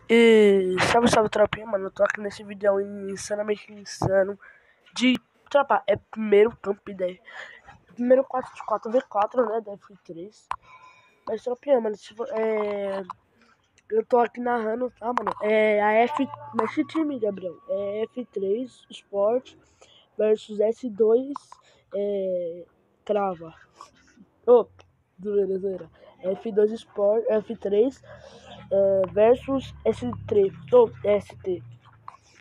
E salve tropinha, mano. Eu tô aqui nesse vídeo insanamente insano de tropa. É primeiro camp ideia. Primeiro 4x4, né? Da F3. Mas tropinha, mano. Eu tô aqui narrando, tá, mano? Mas esse time, Gabriel. É F3 Sport versus S2 Crava. Ô, zoeira. F2 Sport, F3 versus S3. ST.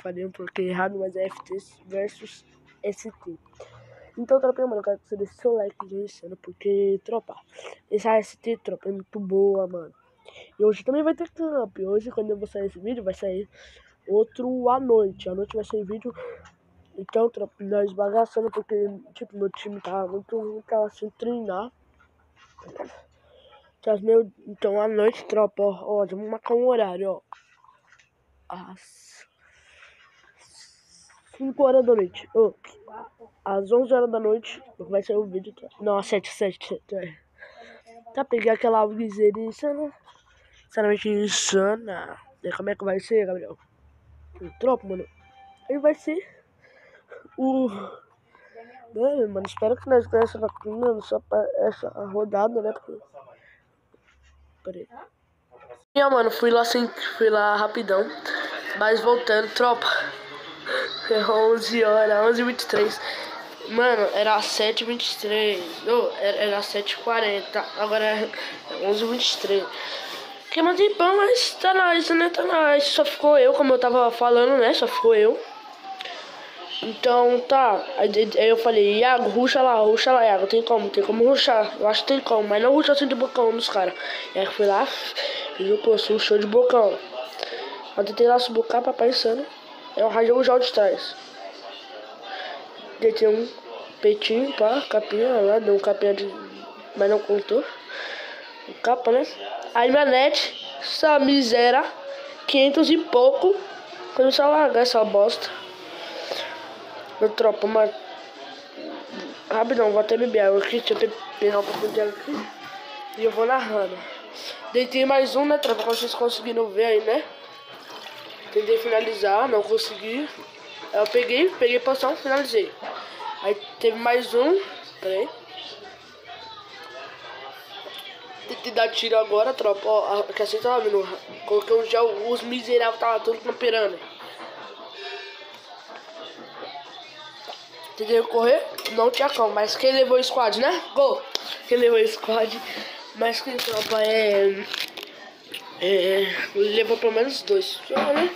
Falei um pouquinho errado, mas é FT versus ST. Então, tropa, mano, eu quero que você deixe seu like de insano, porque, tropa, essa ST, tropa, é muito boa, mano. E hoje também vai ter camp. Hoje, quando eu vou sair esse vídeo, vai sair outro à noite. À noite vai sair vídeo. Então, tropa, nós bagaçando, porque, tipo, meu time tá muito ruim, tava sem treinar. Então, à noite, tropa, ó, vamos marcar um horário, ó. Às 5 horas da noite. Às 11 horas da noite vai sair o vídeo. Não, às 7. Tá, peguei aquela viseira insana. Sinceramente insana. E como é que vai ser, Gabriel? O tropa, mano. Aí vai ser o... Mano, espero que nós ganhemos essa vacina só pra essa rodada, né? Porque... Pera aí. E, mano, fui lá rapidão. Mas voltando, tropa. 11 horas, 11h23. Mano, era 7h23. Era 7h40. Agora é 11h23. Que mais tempão, mas tá nice, né? Tá nice. Só ficou eu, como eu tava falando, né? Só ficou eu. Então tá. Aí eu falei, Iago, ruxa lá, Iago. Tem como ruxar. Eu acho que tem como, mas não ruxa assim de bocão nos caras. E aí eu fui lá, fiz o curso, show de bocão. Eu tentei lá subocar, papai insano. Eu rajei o de trás. Deitei um peitinho, pá, capinha lá, deu um capinha de... Mas não contou. Capa, né? Aí minha net, essa miséria, 500 e pouco. Começou a largar essa bosta. Meu tropa, mas... Rapidão, vou até beber água aqui. Deixa eu pegar um pouco de água aqui. E eu vou narrando. Deitei mais um, né, tropa? Como vocês conseguiram ver aí, né? Tentei finalizar, não consegui. Aí eu peguei poção, finalizei. Aí teve mais um. Pera aí. Tentei dar tiro agora, tropa. Ó, que assim tava vindo. Coloquei um gel, os miseráveis tava todos camperando. Tentei correr, não tinha como. Mas quem levou o squad, né? Gol! Quem levou o squad. Mas quem tropa levou pelo menos 2. Né?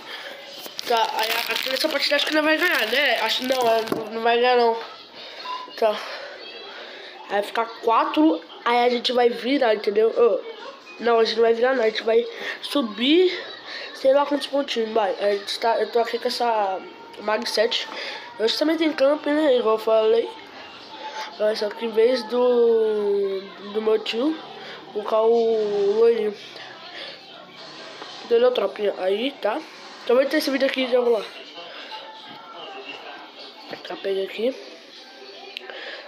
Tá, aí aqui nessa partida acho que não vai ganhar, né? Acho que não vai ganhar não. Tá. Aí ficar 4, aí a gente vai virar, entendeu? Não, a gente não vai virar não, a gente vai subir, sei lá quantos pontinhos, vai. Eu tô aqui com essa Mag 7. Hoje também tem camp, né? Igual eu falei. Só que em vez do meu tio, vou colocar o loirinho. Entendeu, tropinha? Aí, tá. Então vai ter esse vídeo aqui e já vou lá. Tá, peguei aqui.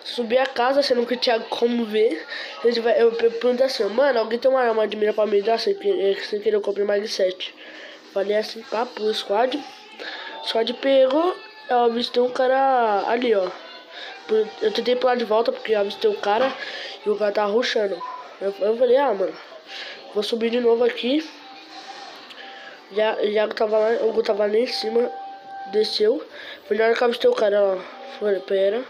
Subir a casa, sendo que tinha como ver. Eu perguntei assim, mano, alguém tem uma arma de mira pra me dar? Sem querer eu comprei mais de 7. Falei assim, pá, pro squad. O squad pegou, eu avistei um cara ali, ó. Eu tentei pular de volta porque eu avistei o cara e o cara tava rushando. Eu falei, mano, vou subir de novo aqui. Já tava lá, o Gu tava lá em cima, desceu. Foi na hora que eu avistei o cara, ó. Falei, pera.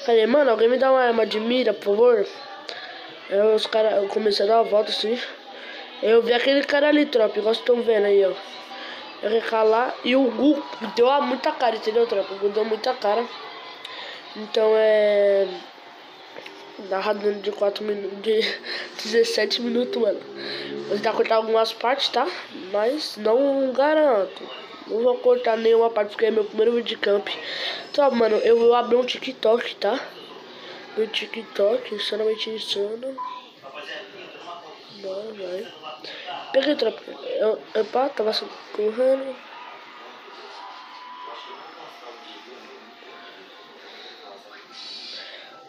Falei, mano, alguém me dá uma arma de mira, por favor? Aí os caras, eu comecei a dar uma volta assim. Eu vi aquele cara ali, tropa, igual vocês estão vendo aí, ó. Eu recalar e o Gu deu muita cara, entendeu, tropa? O Gu deu muita cara. Então narrado de 4 minutos, de 17 minutos, mano. Vou tentar cortar algumas partes, tá? Mas não garanto. Não vou cortar nenhuma parte porque é meu primeiro vídeo de camp. Então, mano, eu vou abrir um TikTok, tá? Meu TikTok, insanamente insano. Bora, vai. Peguei tropa. Pá, tava correndo.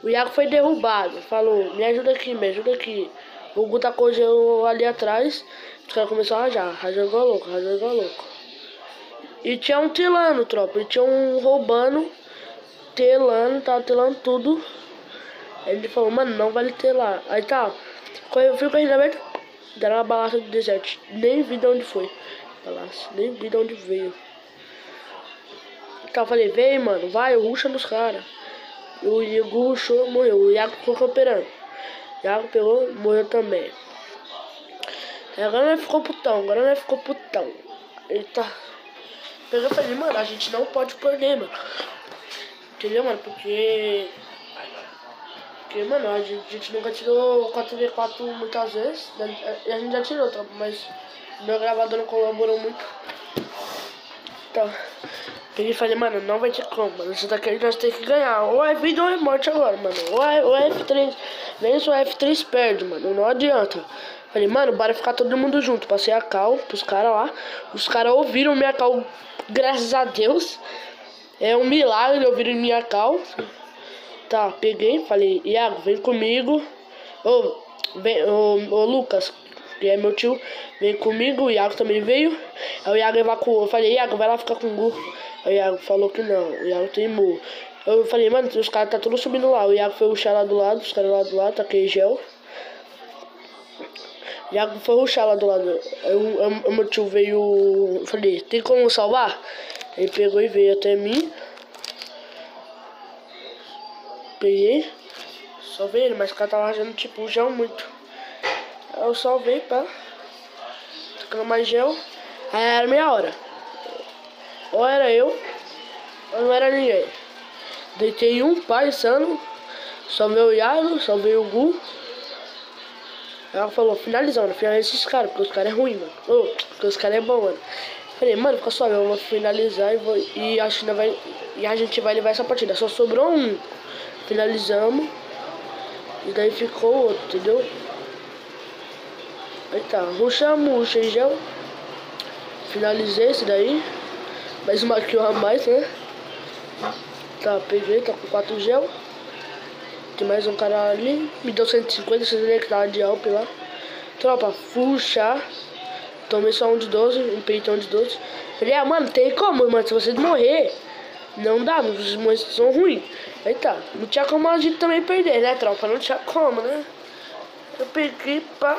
O Iago foi derrubado. Falou, me ajuda aqui. O Gu tá correndo ali atrás. Os caras começaram a rajar igual louco, rajar igual louco. E tinha um telando, tropa. E tinha um roubando, tava telando tudo. Aí ele falou, mano, não vale telar. Aí tá, eu fui correndo aberto, deram uma balaça do deserto. Nem vi de onde foi. Balaça, nem vi de onde veio. Então eu falei, vem, mano, vai, ruxa nos caras. O Igor ruxou, morreu. O Iago ficou camperando. O Iago pegou, morreu também. Agora nós ficou putão. Eita. Peguei e falei, mano, a gente não pode perder, mano. Entendeu, mano? Porque, mano, a gente nunca tirou 4v4 muitas vezes. E a gente já tirou, mas meu gravador não colaborou muito. Então, peguei e falei, mano, não vai ter como, mano. Isso daqui nós temos que ganhar. Ou é vida ou é morte agora, mano. Ou é F3 vence ou F3 perde, mano. Não adianta. Falei, mano, bora ficar todo mundo junto. Passei a cal pros caras lá. Os caras ouviram minha cal, graças a Deus. É um milagre ouvirem minha cal. Tá, peguei, falei, Iago, vem comigo. Ô Lucas, que é meu tio, vem comigo. O Iago também veio. Aí o Iago evacuou. Eu falei, Iago, vai lá ficar com o Gu. Aí o Iago falou que não. O Iago teimou. Eu falei, mano, os caras tá tudo subindo lá. O Iago foi ruxar lá do lado, os caras lá do lado, taquei gel. O Iago foi ruxar lá do lado. O meu tio veio. Eu falei, tem como salvar? Ele pegou e veio até mim. Peguei. Salvei ele, mas o cara tava rajando tipo gel muito. Aí eu salvei, pá. Tocando mais gel. Aí era meia hora. Ou era eu, ou não era ninguém. Deitei um, pai, insano. Salvei o Iago, salvei o Gu. Ela falou, finaliza esses caras, porque os caras é ruim, mano. Porque os caras é bom, mano. Falei, mano, fica suave, eu vou finalizar e a China vai. E a gente vai levar essa partida. Só sobrou um. Finalizamos. E daí ficou o outro, entendeu? Aí tá, ruxamos, gel. Finalizei esse daí. Mais uma kill a mais, né? Tá, peguei, tá com 4 gel. Tem mais um cara ali. Me deu 150, vocês viram que tava de Alp lá. Tropa, fuxa. Tomei só um de 12, um peitão de 12. Falei, mano, tem como, mano, se vocês morrer, não dá, os monstros são ruins. Aí tá, não tinha como a gente também perder, né, tropa? Não tinha como, né? Eu peguei, pá.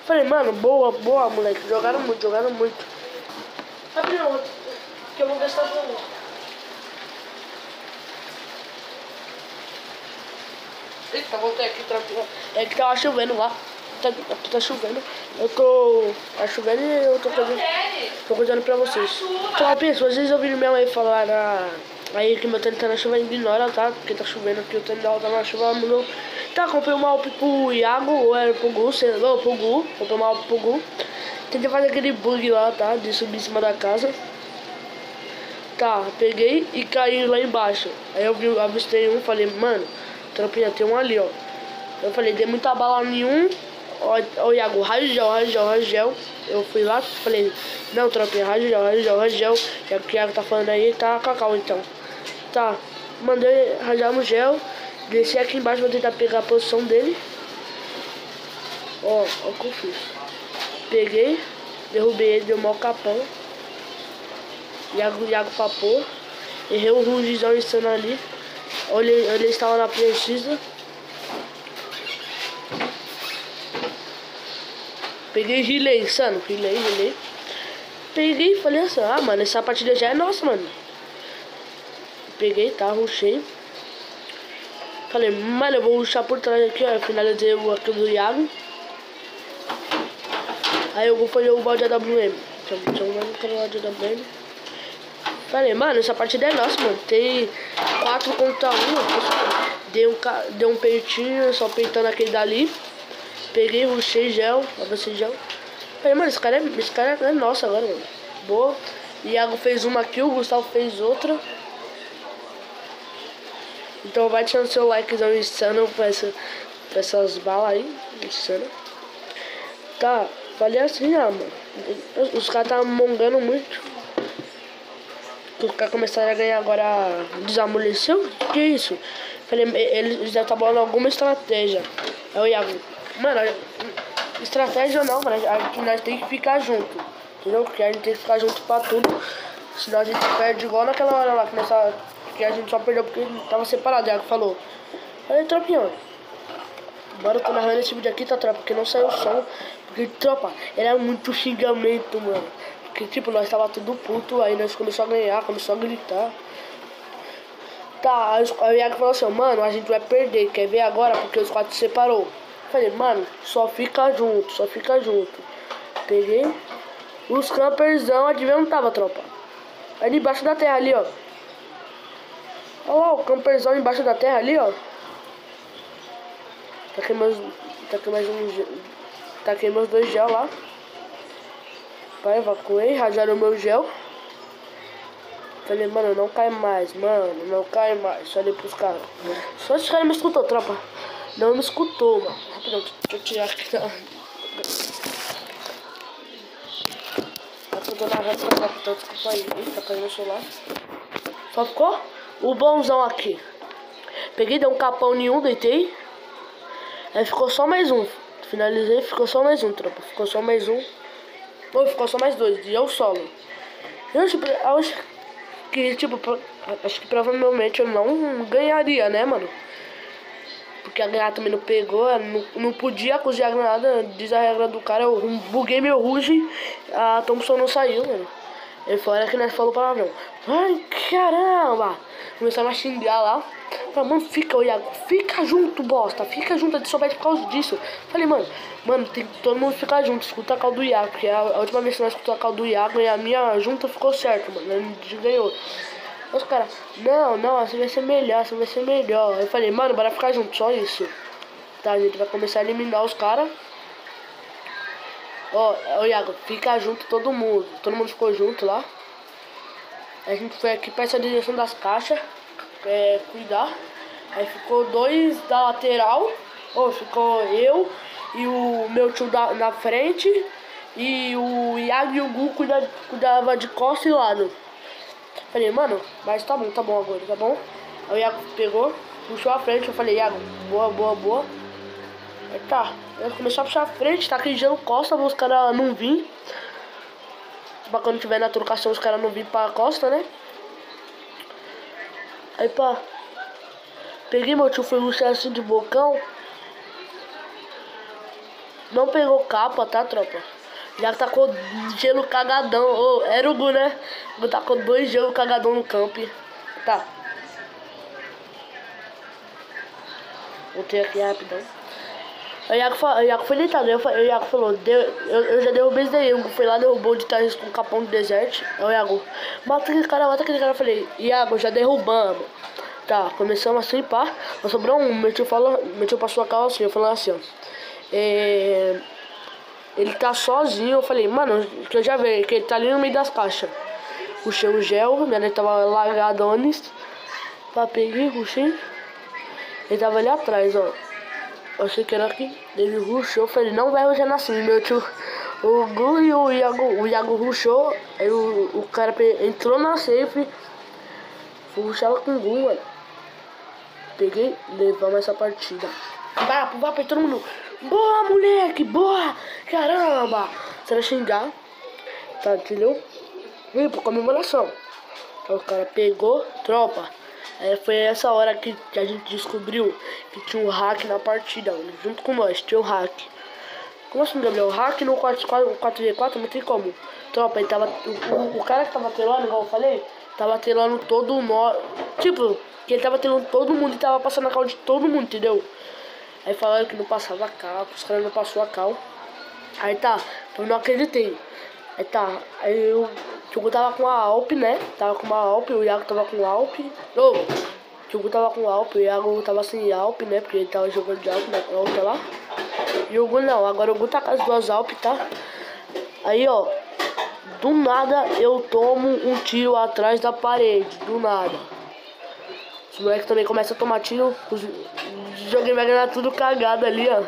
Falei, mano, boa, moleque. Jogaram muito. Abre outro, que eu vou gastar pra mim. Eita, voltei aqui, tranquilo. É que tava chovendo lá. Tá chovendo. Tá chovendo e eu tô contando pra vocês. Tropinha, se vocês ouviram minha mãe falar aí que meu tênis tá na chuva, ignora, tá? Porque tá chovendo aqui, o tênis dela tá na chuva, mudou. Tá, comprei uma Alp pro Iago, ou era pro Gu, sei lá, pro Gu. Comprei uma Alp pro Gu. Tentei fazer aquele bug lá, tá? De subir em cima da casa. Tá, peguei e caí lá embaixo. Aí eu avistei um, falei, mano, tropinha, tem um ali, ó. Eu falei, dei muita bala nenhum. Ó, Iago, raio gel. Eu fui lá, falei, não, tropinha, raio gel. Já que o Iago tá falando aí, tá cacau então. Tá, mandei rajar no gel. Desci aqui embaixo, vou tentar pegar a posição dele. Ó o que eu fiz. Peguei, derrubei ele, deu mau capão. Iago papou. Errei um rugizão insano ali. Ele estava na precisa. Peguei e rilei, insano. Rilei. Peguei e falei assim, mano, essa partida já é nossa, mano. Peguei, tá, rushei. Falei, mano, eu vou rushar por trás aqui, ó. Finalizei o aqui do Iago. Aí eu vou fazer o balde AWM. Deixa eu ver o balde AWM. Falei, mano, essa partida é nossa, mano. Tem 4 contra 1. Deu um peitinho, só peitando aquele dali. Peguei, rushei gel, avancei gel. Falei, mano, esse cara é nosso agora, mano. Boa. Iago fez uma aqui, o Gustavo fez outra. Então vai deixando seu likezão insano pra essas balas aí. Insano. Tá, falei assim, mano. Os caras tá mongando muito. Os caras começaram a ganhar agora. Desamoleceu? Que isso? Falei, eles já tá bolando alguma estratégia. Aí o Iago, mano, estratégia não, mano. Nós tem que ficar junto. Entendeu? Porque a gente tem que ficar junto pra tudo. Senão a gente perde igual naquela hora lá que a gente só perdeu porque tava separado. O Iago falou. Falei, tropinha, bora eu tô narrando esse vídeo aqui, tá, tropa? Porque não saiu o som. Porque, tropa, era muito xingamento, mano. Porque, tipo, nós tava tudo puto. Aí nós começamos a ganhar, começou a gritar. Tá, aí o Iago falou assim, mano, a gente vai perder, quer ver agora? Porque os 4 se separou. Falei, mano, só fica junto, só fica junto. Peguei os camperzão, adivinha onde tava, tropa? Aí debaixo da terra ali, ó. Olha lá, o camperzão embaixo da terra ali, ó. Taquei meus 2 gel lá. Pai, evacuei, rajaram o meu gel. Falei, mano, não cai mais, mano, não cai mais. Falei pros caras. Só esse cara me escutou, tropa. Não me escutou, mano. Rapidão, deixa eu tirar aqui. Eu tô narrando pra capitão, desculpa aí. Eita, caiu no celular. Só ficou o bonzão aqui. Peguei, dei um capão nenhum, deitei. Aí ficou só mais um. Finalizei, ficou só mais um, tropa. Ficou só mais um. Ou ficou só mais 2. E eu solo. Eu acho que, tipo, acho que provavelmente eu não ganharia, né, mano? Porque a granada também não pegou, não podia cozinhar a granada, diz a regra do cara, eu buguei meu ruge, a Thompson não saiu, mano. Ele falou que nós falou palavrão. Ai, caramba! Começamos a xingar lá. Falei, mano, fica junto, bosta, fica junto, a gente só vai por causa disso. Falei, mano, tem que todo mundo ficar junto, escuta a call do Iago, porque a última vez que nós escutamos a call do Iago e a minha junta ficou certo, mano, a gente ganhou. Os caras, não, assim vai ser melhor, assim vai ser melhor. Eu falei, mano, bora ficar junto, só isso. Tá, a gente vai começar a eliminar os caras. Ó, Iago, fica junto todo mundo ficou junto lá. A gente foi aqui pra essa direção das caixas, cuidar. Aí ficou 2 da lateral. Ficou eu e o meu tio na frente. E o Iago e o Gu cuidava de costa e lado. Falei, mano, mas tá bom agora, tá bom? Aí o Iago pegou, puxou a frente. Eu falei, Iago, boa. Aí tá, eu comecei a puxar a frente, tá aquele gelo costa, os caras não vim. Pra quando tiver na trocação os caras não vim pra costa, né? Aí pá, peguei, meu tio foi luxar assim de bocão. Não pegou capa, tá, tropa? Já tacou gelo cagadão. Era o Gu, né? O Gu tacou 2 gelos cagadão no camp. Tá. Voltei aqui rapidão. O Iago foi deitado. O Iago falou, eu já derrubei esse daí. O Gu foi lá, derrubou de trás com o capão do deserto. Aí o Iago, mata aquele cara. Eu falei, Iago, já derrubamos. Tá, começamos assim, pá. Mas sobrou um. Meu tio passou a calça assim, falando assim, ó. Ele tá sozinho. Eu falei, mano, que eu já vi que ele tá ali no meio das caixas. Puxei o gel, minha net tava largada antes. Pá, peguei, puxei. Ele tava ali atrás, ó. Eu achei que era aqui. Ele rushou, eu falei, não vai rushar assim. Meu tio, o Gu e o Iago rushou. Aí o cara entrou na safe. Fui rushar com o Gu, mano. Peguei, levamos essa partida. Vai pra todo mundo. Boa, moleque, boa. Caramba. Você vai xingar. Tá, entendeu? E por comemoração. Aí o cara pegou, tropa. Aí foi essa hora que a gente descobriu que tinha um hack na partida, mano. Junto com nós, tinha um hack. Como assim, Gabriel? Hack no 4v4 não tem como. Tropa, ele tava. O cara que tava telando, igual eu falei, tava telando todo o nó. Tipo, que ele tava telando todo mundo e tava passando a cal de todo mundo, entendeu? Aí falaram que não passava a cal, que os caras não passou a cal. Aí tá, eu não acreditei. Aí tá, aí eu. O Tio tava com a Alp, né? Tava com uma Alp, o Iago tava com Alp. O Tio tava com Alp, o Iago tava sem Alp, né? Porque ele tava jogando de Alp na outra lá. E o Gu não, agora o Gu tá com as 2 Alp, tá? Aí, ó, do nada eu tomo um tiro atrás da parede, do nada. Os moleques também começam a tomar tiro, os joguei vai ganhar tudo cagado ali, ó.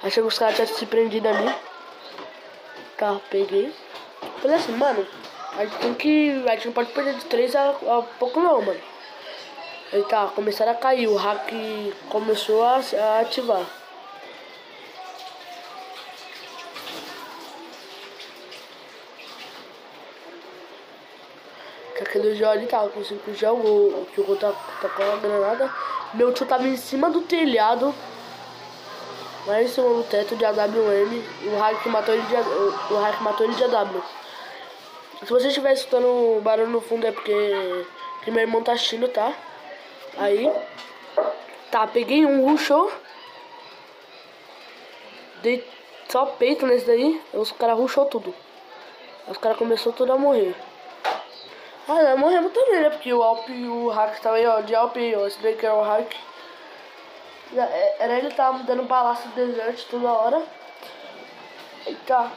Achei que os caras tinham se prendido ali. Tá, peguei. Falei assim, mano, a gente não pode perder de 3 a pouco não, mano. Aí tá, começaram a cair, o hack começou a ativar. Que aquele gel ali tava com 5 gel, o que o gol tá com a granada. Meu tio tava em cima do telhado, lá em cima do teto de AWM. O hack matou ele de AW. Se você estiver escutando barulho no fundo é porque meu irmão tá assistindo, tá? Aí, tá, peguei um rushou. Dei só peito nesse daí, os caras rushou tudo. Os caras começaram tudo a morrer. Ah, nós morremos também, né? Porque o Alp e o hack tava aí, ó, de Alp aí, ó. Esse daí que era o hack. Era ele que tava dando balaço do deserto toda hora. Eita.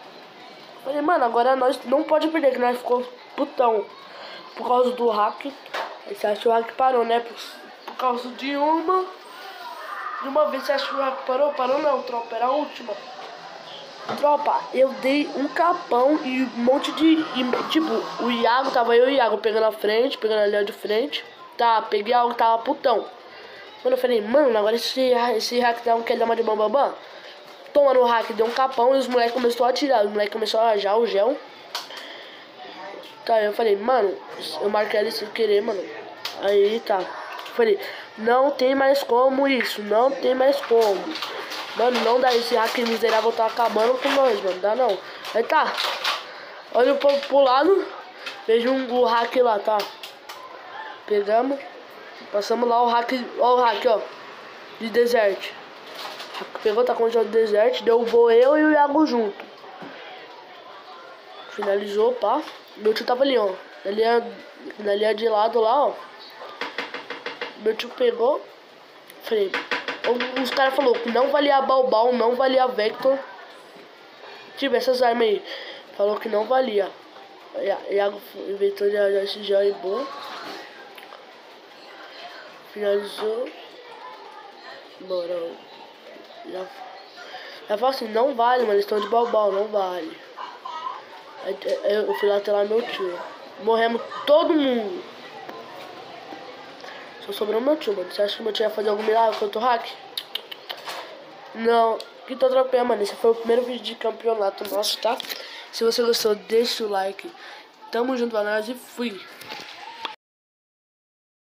Falei, mano, agora nós não pode perder, que nós ficou putão por causa do hack. Aí você acha que o hack parou, né? Por causa de uma vez você acha que o hack parou? Parou não, tropa, era a última. Tropa, eu dei um capão e um monte de... tipo, o Iago, tava eu e o Iago pegando a frente, pegando a linha de frente. Tá, peguei algo, tava putão. Quando eu falei, mano, agora esse hack dá um quer dar uma de bambambam. Toma no hack, deu um capão e os moleques começaram a atirar. Os moleques começaram a rajar o gel. Tá, eu falei, mano, eu marquei ele sem querer, mano. Aí tá. Falei, não tem mais como isso, não tem mais como. Mano, não dá, esse hack miserável tá acabando com nós, mano, dá não. Aí tá, olha pro lado, vejo o hack lá, tá. Pegamos, passamos lá o hack, ó, de desert. Pegou, tá com o de desert, derrubou eu e o Iago junto. Finalizou, pá. Meu tio tava ali, ó, na linha de lado lá, ó. Meu tio pegou, falei... Os caras falaram que não valia a Balbal, não valia a Vector. Tipo, essas armas aí. Falou que não valia. Iago inventou já esse gel e boa. Finalizou. Bora. Já falou assim, não vale, mano. Eles estão de Balbal, não vale. Aí eu fui lá até lá meu tio. Morremos todo mundo. Só sobrou meu tio, mano. Você acha que meu tio ia fazer algum milagre contra o hack? Não. Que tô atropelando, mano. Esse foi o primeiro vídeo de campeonato nosso, tá? Se você gostou, deixa o like. Tamo junto pra nós e fui.